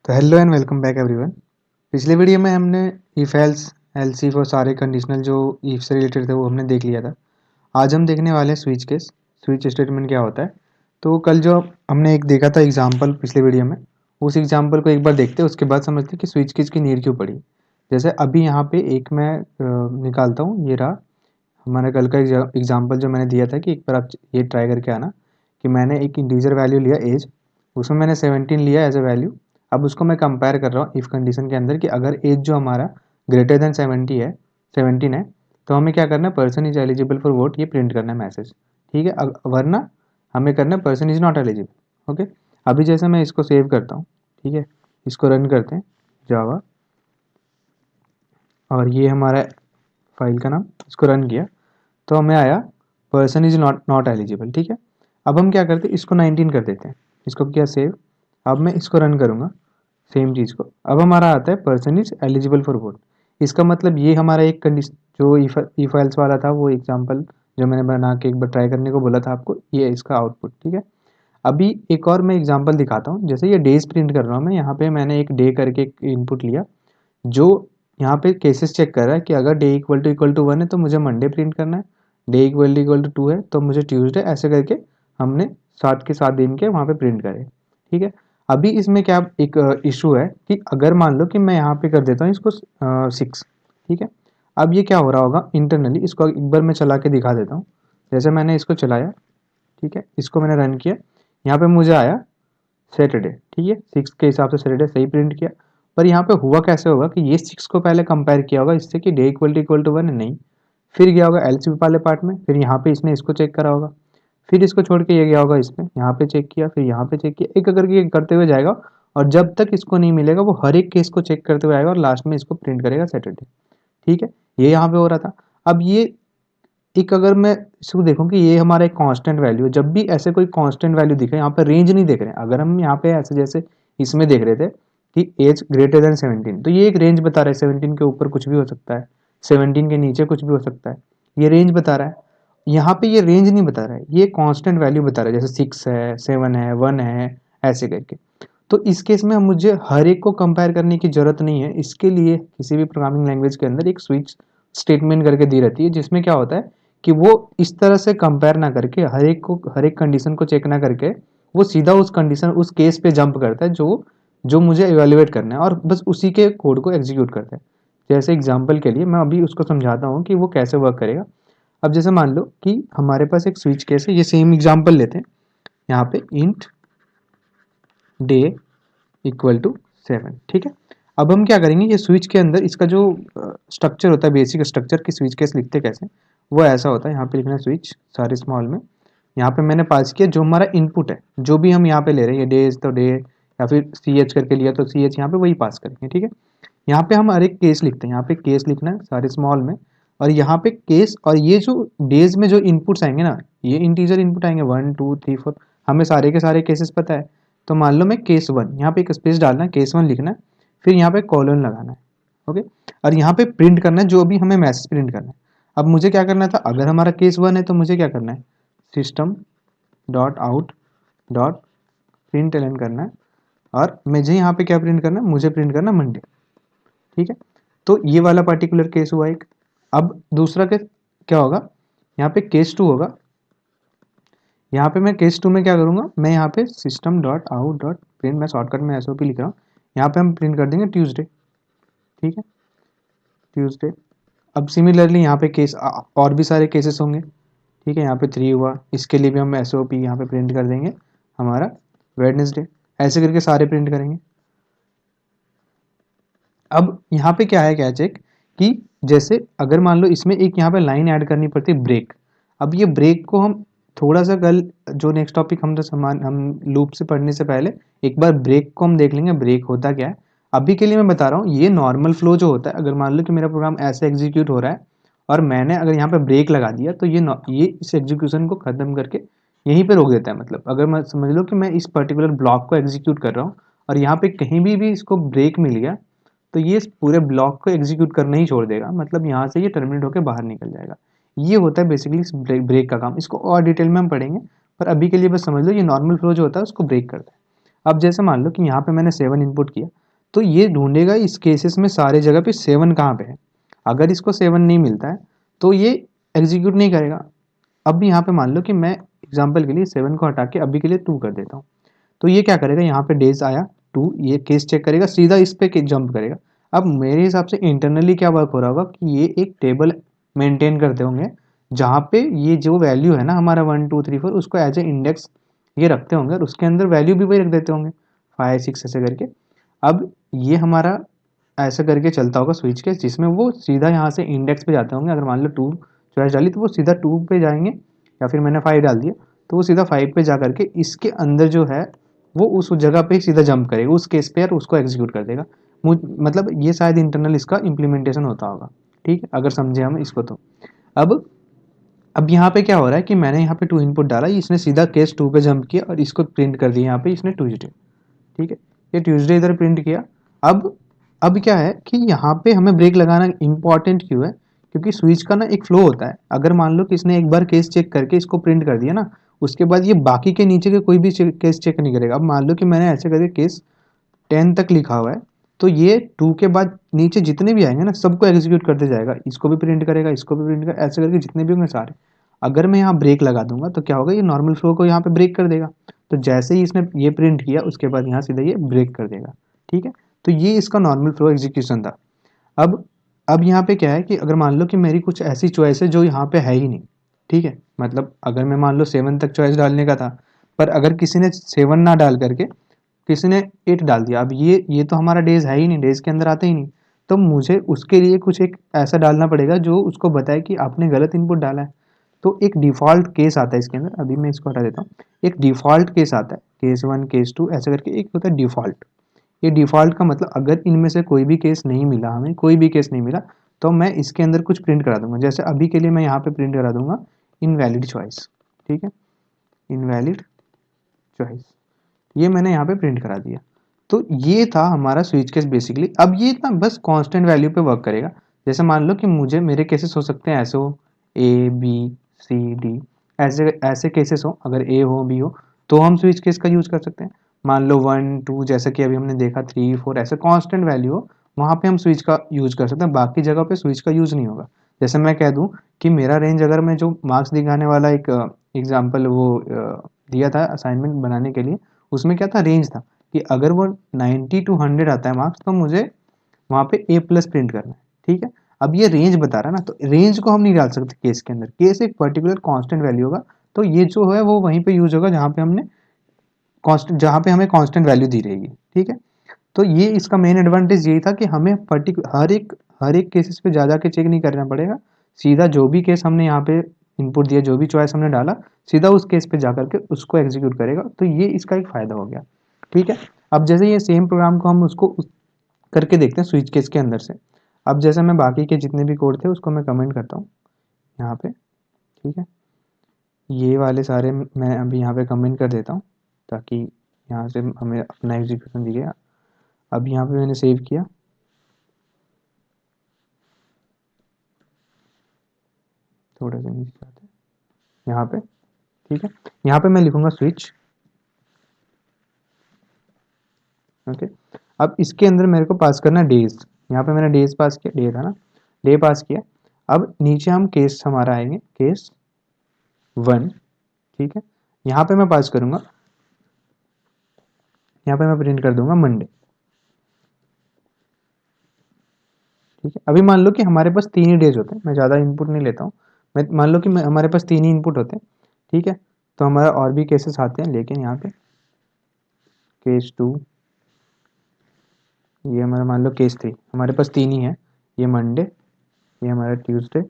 तो hello and welcome back everyone. पिछले video में हमने इफ एल्स एल्स इफ और सारे कंडीशनल जो इफ से रिलेटेड थे वो हमने देख लिया था। आज हम देखने वाले हैं स्विच केस, स्विच स्टेटमेंट क्या होता है। तो कल जो हमने एक देखा था एग्जांपल पिछले वीडियो में, उस एग्जांपल को एक बार देखते हैं, उसके बाद समझते हैं कि स्विच केस की नीड क्यों पड़ी। जैसे अभी यहाँ पे एक मैं निकालता हूँ, ये रहा हमारा कल का एग्जाम्पल जो मैंने दिया था कि एक बार आप ये ट्राई करके आना कि मैंने एक इंटीजर वैल्यू लिया एज, उसमें मैंने 17 लिया एज अ वैल्यू। अब उसको मैं कंपेयर कर रहा हूँ इफ़ कंडीशन के अंदर कि अगर एज जो हमारा ग्रेटर देन 17 है तो हमें क्या करना है, person is eligible for vote, ये प्रिंट करना है मैसेज। ठीक है, वरना हमें करना है person is not eligible. Okay, अभी जैसे मैं इसको सेव करता हूँ, ठीक है, इसको रन करते हैं जावा, और ये हमारा फाइल का नाम, इसको रन किया तो हमें आया person is not not eligible. ठीक है, अब हम क्या करते हैं, इसको 19 कर देते हैं, इसको किया सेव। अब मैं इसको रन करूँगा सेम चीज़ को, अब हमारा आता है person is eligible for vote. इसका मतलब ये हमारा एक कंडीशन जो इफ एल्स वाला था, वो एग्जांपल जो मैंने बना के एक बार ट्राई करने को बोला था आपको, ये इसका आउटपुट। ठीक है, अभी एक और मैं एग्जांपल दिखाता हूँ। जैसे ये डेज प्रिंट कर रहा हूँ मैं, यहाँ पे मैंने एक डे करके एक इनपुट लिया जो यहाँ पे केसेस चेक कर रहा है कि अगर डे इक्वल टू 1 है तो मुझे मंडे प्रिंट करना है, डे इक्वल टू 2 है तो मुझे ट्यूसडे, ऐसे करके हमने 7 के 7 दिन के वहाँ पे प्रिंट करे। ठीक है, अभी इसमें क्या एक इशू है कि अगर मान लो कि मैं यहाँ पे कर देता हूँ इसको 6। ठीक है, अब ये क्या हो रहा होगा इंटरनली, इसको एक बार मैं चला के दिखा देता हूँ। जैसे मैंने इसको चलाया, ठीक है, इसको मैंने रन किया, यहाँ पे मुझे आया सैटरडे। ठीक है, 6 के हिसाब से सैटरडे सही प्रिंट किया। पर यहाँ पे हुआ कैसे होगा कि ये 6 को पहले कंपेयर किया होगा इससे कि डे इक्वल टू 1 है, नहीं, फिर गया होगा एलसीबी वाले पार्ट में, फिर यहाँ पे इसने इसको चेक करा होगा, फिर इसको छोड़ के ये गया होगा इसमें, यहाँ पे चेक किया, फिर यहाँ पे चेक किया, एक करके ये करते हुए जाएगा, और जब तक इसको नहीं मिलेगा वो हर एक केस को चेक करते हुए आएगा और लास्ट में इसको प्रिंट करेगा सैटरडे। ठीक है, ये यहाँ पे हो रहा था। अब ये एक, अगर मैं इसको देखूँ कि ये हमारा एक कांस्टेंट वैल्यू है, जब भी ऐसे कोई कांस्टेंट वैल्यू दिखे, यहाँ पे रेंज नहीं देख रहे हैं, अगर हम यहाँ पे ऐसे जैसे इसमें देख रहे थे कि एज ग्रेटर देन 17, तो ये एक रेंज बता रहा है, 17 के ऊपर कुछ भी हो सकता है, 17 के नीचे कुछ भी हो सकता है, ये रेंज बता रहा है। यहाँ पे ये रेंज नहीं बता रहा है, ये कांस्टेंट वैल्यू बता रहा है, जैसे 6 है, 7 है, 1 है, ऐसे करके। तो इस केस में मुझे हर एक को कंपेयर करने की जरूरत नहीं है, इसके लिए किसी भी प्रोग्रामिंग लैंग्वेज के अंदर एक स्विच स्टेटमेंट करके दी रहती है, जिसमें क्या होता है कि वो इस तरह से कंपेयर ना करके, हर एक कंडीशन को चेक ना करके, वो सीधा उस कंडीशन उस केस पे जंप करता है जो जो मुझे इवेल्युएट करना है, और बस उसी के कोड को एग्जीक्यूट करता है। जैसे एग्जांपल के लिए मैं अभी उसको समझाता हूँ कि वो कैसे वर्क करेगा। अब जैसे मान लो कि हमारे पास एक स्विच केस है, ये सेम एग्जांपल लेते हैं, यहाँ पे इंट डे इक्वल टू 7। ठीक है, अब हम क्या करेंगे, ये स्विच के अंदर इसका जो स्ट्रक्चर होता है, बेसिक स्ट्रक्चर की स्विच केस लिखते कैसे, वो ऐसा होता है। यहाँ पे लिखना है स्विच सारे स्मॉल में, यहाँ पे मैंने पास किया जो हमारा इनपुट है, जो भी हम यहाँ पे ले रहे हैं, ये डेज तो डे, या फिर सी एच करके लिया तो सी एच यहाँ पे वही पास करेंगे। ठीक है, यहाँ पे हम हर एक केस लिखते हैं, यहाँ पे केस लिखना है सारे स्मॉल में, और यहाँ पे केस, और ये जो डेज में जो इनपुट्स आएंगे ना, ये इंटीजर इनपुट आएंगे 1 2 3 4, हमें सारे के सारे केसेस पता है। तो मान लो मैं केस 1, यहाँ पे एक स्पेस डालना है, केस 1 लिखना है, फिर यहाँ पे कॉलन लगाना है। ओके, और यहाँ पे प्रिंट करना है जो भी हमें मैसेज प्रिंट करना है। अब मुझे क्या करना था, अगर हमारा केस 1 है तो मुझे क्या करना है, system dot out dot println करना है, और मुझे यहाँ पे क्या प्रिंट करना है, मुझे प्रिंट करना मंडे। ठीक है, तो ये वाला पर्टिकुलर केस हुआ एक। अब दूसरा केस क्या होगा, यहाँ पे केस 2 होगा, यहाँ पे मैं केस 2 में क्या करूँगा, मैं यहाँ पे system dot out dot print, मैं शॉर्टकट में एसओपी लिख रहा हूँ, यहाँ पे हम प्रिंट कर देंगे ट्यूसडे। ठीक है, ट्यूसडे। अब सिमिलरली यहाँ पे केस और भी सारे केसेस होंगे। ठीक है, यहाँ पे 3 हुआ, इसके लिए भी हम एसओपी यहाँ पे प्रिंट कर देंगे हमारा वेडनेसडे, ऐसे करके सारे प्रिंट करेंगे। अब यहाँ पे क्या है, क्या चेक कि जैसे अगर मान लो इसमें एक यहाँ पे लाइन ऐड करनी पड़ती है ब्रेक। अब ये ब्रेक को हम थोड़ा सा कल जो नेक्स्ट टॉपिक हम तो समान हम लूप से पढ़ने से पहले एक बार ब्रेक को हम देख लेंगे, ब्रेक होता क्या है। अभी के लिए मैं बता रहा हूँ, ये नॉर्मल फ्लो जो होता है, अगर मान लो कि मेरा प्रोग्राम ऐसे एग्जीक्यूट हो रहा है और मैंने अगर यहाँ पे ब्रेक लगा दिया, तो ये इस एग्जीक्यूशन को खत्म करके यहीं पे रोक देता है। मतलब अगर मैं समझ लो कि मैं इस पर्टिकुलर ब्लॉक को एग्जीक्यूट कर रहा हूँ और यहाँ पे कहीं भी इसको ब्रेक मिल गया, तो ये इस पूरे ब्लॉक को एग्जीक्यूट करना ही छोड़ देगा, मतलब यहाँ से ये टर्मिनेट होकर बाहर निकल जाएगा। ये होता है बेसिकली इस ब्रेक का काम, इसको और डिटेल में हम पढ़ेंगे, पर अभी के लिए बस समझ लो ये नॉर्मल फ्लो जो होता है उसको ब्रेक करता है। अब जैसे मान लो कि यहाँ पे मैंने 7 इनपुट किया, तो ये ढूंढेगा इस केसेस में सारे जगह पे 7 कहाँ पे है। अगर इसको 7 नहीं मिलता है तो ये एग्जीक्यूट नहीं करेगा। अब यहाँ पे मान लो कि मैं एग्जाम्पल के लिए 7 को हटा के अभी के लिए 2 कर देता हूँ, तो ये क्या करेगा, यहाँ पे डेज आया 2, ये केस चेक करेगा, सीधा इस पे जंप करेगा। अब मेरे हिसाब से इंटरनली क्या वर्क हो रहा होगा कि ये एक टेबल मेंटेन करते होंगे जहाँ पे ये जो वैल्यू है ना हमारा 1 2 3 4 उसको एज ए इंडेक्स ये रखते होंगे और उसके अंदर वैल्यू भी वही रख देते होंगे 5 6 ऐसे करके। अब ये हमारा ऐसा करके चलता होगा स्विच केस, जिसमें वो सीधा यहाँ से इंडेक्स पे जाते होंगे। अगर मान लो 2 चॉइस डाली तो वो सीधा 2 पे जाएंगे, या फिर मैंने 5 डाल दिया तो वो सीधा 5 पे जा करके इसके अंदर जो है वो उस जगह पे ही सीधा जंप करेगा उस केस पे और उसको एग्जीक्यूट कर देगा। मतलब ये शायद इंटरनल इसका इम्प्लीमेंटेशन होता होगा, ठीक है, अगर समझे हम इसको तो। अब अब यहाँ पे क्या हो रहा है कि मैंने यहाँ पे 2 इनपुट डाला, इसने सीधा केस 2 पे जंप किया और इसको प्रिंट कर दिया यहाँ पे इसने ट्यूजडे, ठीक है, ये ट्यूजडे इधर प्रिंट किया। अब अब क्या है कि यहाँ पे हमें ब्रेक लगाना इंपॉर्टेंट क्यों है, क्योंकि स्विच का ना एक फ्लो होता है। अगर मान लो कि इसने एक बार केस चेक करके इसको प्रिंट कर दिया ना, उसके बाद ये बाकी के नीचे के कोई भी केस चेक नहीं करेगा। अब मान लो कि मैंने ऐसे करके केस 10 तक लिखा हुआ है, तो ये 2 के बाद नीचे जितने भी आएंगे ना सबको एग्जीक्यूट करते जाएगा, इसको भी प्रिंट करेगा, इसको भी प्रिंट करेगा, ऐसे करके जितने भी होंगे सारे। अगर मैं यहाँ ब्रेक लगा दूंगा तो क्या होगा, ये नॉर्मल फ्लो को यहाँ पे ब्रेक कर देगा। तो जैसे ही इसने ये प्रिंट किया उसके बाद यहाँ सीधा ये ब्रेक कर देगा, ठीक है। तो ये इसका नॉर्मल फ्लो एग्जीक्यूशन था। अब अब यहाँ पे क्या है कि अगर मान लो कि मेरी कुछ ऐसी चॉइस है जो यहाँ पे है ही नहीं, ठीक है, मतलब अगर मैं मान लो 7 तक चॉइस डालने का था, पर अगर किसी ने 7 ना डाल करके किसी ने 8 डाल दिया, अब ये तो हमारा डेज है ही नहीं, डेज के अंदर आता ही नहीं, तो मुझे उसके लिए कुछ एक ऐसा डालना पड़ेगा जो उसको बताए कि आपने गलत इनपुट डाला है। तो एक डिफ़ॉल्ट केस आता है इसके अंदर, अभी मैं इसको हटा देता हूँ। एक डिफ़ॉल्ट केस आता है, केस 1 केस 2 ऐसे करके एक होता है डिफ़ॉल्ट। ये डिफ़ॉल्ट का मतलब अगर इनमें से कोई भी केस नहीं मिला, हमें कोई भी केस नहीं मिला, तो मैं इसके अंदर कुछ प्रिंट करा दूंगा। जैसे अभी के लिए मैं यहाँ पे प्रिंट करा दूंगा इनवैलिड चॉइस, ठीक है, इनवैलिड चॉइस, ये मैंने यहाँ पे प्रिंट करा दिया। तो ये था हमारा स्विच केस बेसिकली। अब ये ना बस कांस्टेंट वैल्यू पे वर्क करेगा। जैसे मान लो कि मुझे मेरे केसेस हो सकते हैं ऐसे हो, ए बी सी डी, ऐसे ऐसे केसेस हो, अगर ए हो बी हो तो हम स्विच केस का यूज कर सकते हैं। मान लो 1 2 जैसा कि अभी हमने देखा 3 4 ऐसे कांस्टेंट वैल्यू हो, वहाँ पे हम स्विच का यूज कर सकते हैं, बाकी जगह पे स्विच का यूज नहीं होगा। जैसे मैं कह दूं कि मेरा रेंज, अगर मैं जो मार्क्स दिखाने वाला एक एग्जाम्पल वो दिया था असाइनमेंट बनाने के लिए, उसमें क्या था, रेंज था कि अगर वो 90 टू 100 आता है मार्क्स तो मुझे वहाँ पे ए प्लस प्रिंट करना है, ठीक है। अब ये रेंज बता रहा है ना, तो रेंज को हम नहीं डाल सकते केस के अंदर, केस एक पर्टिकुलर कांस्टेंट वैल्यू होगा, तो ये जो है वो वहीं पे यूज होगा जहाँ पे हमने कांस्टेंट, जहाँ पे हमें कांस्टेंट वैल्यू दी रहेगी, ठीक है। तो ये इसका मेन एडवांटेज यही था कि हमें पर्टिकुलर हर एक केसेस पे जा के चेक नहीं करना पड़ेगा, सीधा जो भी केस हमने यहाँ पे इनपुट दिया, जो भी चॉइस हमने डाला, सीधा उस केस पे जा करके उसको एग्जीक्यूट करेगा। तो ये इसका एक फ़ायदा हो गया, ठीक है। अब जैसे ये सेम प्रोग्राम को हम उसको करके देखते हैं स्विच केस के अंदर से। अब जैसे मैं बाकी के जितने भी कोड थे उसको मैं कमेंट करता हूँ यहाँ पे, ठीक है, ये वाले सारे मैं अभी यहाँ पे कमेंट कर देता हूँ ताकि यहाँ से हमें अपना एग्जीक्यूशन दिखेगा। अब यहाँ पे मैंने सेव किया, थोड़ा सा नीचे जाते हैं यहाँ पे, ठीक है, यहाँ पे मैं लिखूंगा स्विच, ओके। अब इसके अंदर मेरे को पास करना डेज, यहाँ पे मैंने डेज पास किया, डे था ना, डे पास किया। अब नीचे हम केस हमारा आएंगे केस 1, ठीक है, यहाँ पे मैं पास करूंगा, यहाँ पे मैं प्रिंट कर दूंगा मंडे, ठीक है। अभी मान लो कि हमारे पास 3 ही डेज होते हैं, मैं ज़्यादा इनपुट नहीं लेता हूँ, मैं मान लो कि हमारे पास 3 ही इनपुट होते हैं, ठीक है। तो हमारा और भी केसेस आते हैं, लेकिन यहाँ पे केस 2, ये हमारा मान लो केस 3, हमारे पास 3 ही है, ये मंडे, ये हमारा ट्यूसडे,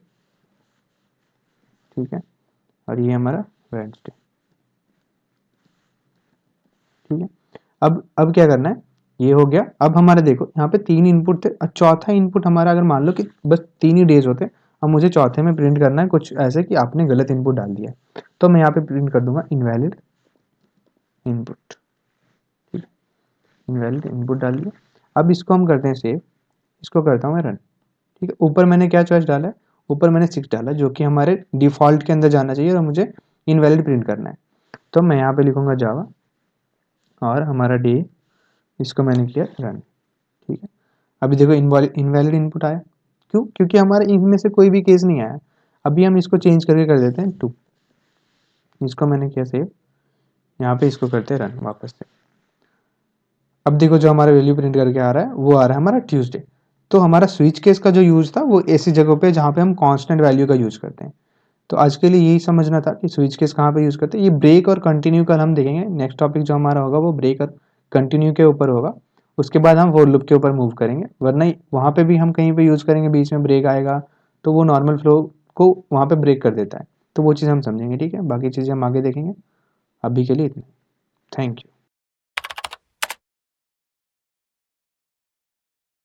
ठीक है, और ये हमारा वेडनेसडे, ठीक है। अब क्या करना है, ये हो गया। अब हमारे देखो यहाँ पे 3 इनपुट थे, चौथा इनपुट हमारा अगर मान लो कि बस 3 ही डेज होते, अब मुझे चौथे में प्रिंट करना है कुछ ऐसे कि आपने गलत इनपुट डाल दिया, तो मैं यहाँ पे प्रिंट कर दूंगा इनवैलिड इनपुट, ठीक है, इनवैलिड इनपुट डाल दिया। अब इसको हम करते हैं सेव, इसको करता हूँ मैं रन, ठीक है। ऊपर मैंने क्या चॉइस डाला है, ऊपर मैंने 6 डाला जो कि हमारे डिफॉल्ट के अंदर जाना चाहिए और मुझे इनवैलिड प्रिंट करना है। तो मैं यहाँ पे लिखूंगा जावा और हमारा डे, इसको मैंने किया रन। ठीक है, अभी देखो इनवैलिड इनपुट आया, क्यों? क्योंकि हमारे इनमें से कोई भी केस नहीं आया। अभी हम इसको चेंज करके कर देते हैं 2, इसको मैंने किया सेव, यहाँ पे इसको करते हैं रन वापस से। अब देखो जो हमारा वैल्यू प्रिंट करके आ रहा है वो आ रहा है हमारा ट्यूसडे। तो हमारा स्विच केस का जो यूज था वो ऐसी जगह पे जहाँ पे हम कांस्टेंट वैल्यू का यूज करते हैं। तो आज के लिए यही समझना था कि स्विच केस कहाँ पे यूज करते हैं। ये ब्रेक और कंटिन्यू कल हम देखेंगे। नेक्स्ट टॉपिक जो हमारा होगा वो ब्रेक और कंटिन्यू के ऊपर होगा। उसके बाद हम फॉर लूप के ऊपर मूव करेंगे, वरना वहाँ पे भी हम कहीं पे यूज करेंगे, बीच में ब्रेक आएगा तो वो नॉर्मल फ्लो को वहाँ पे ब्रेक कर देता है। तो वो चीज़ हम समझेंगे, ठीक है। बाकी चीज़ें हम आगे देखेंगे। अभी के लिए इतना, थैंक यू।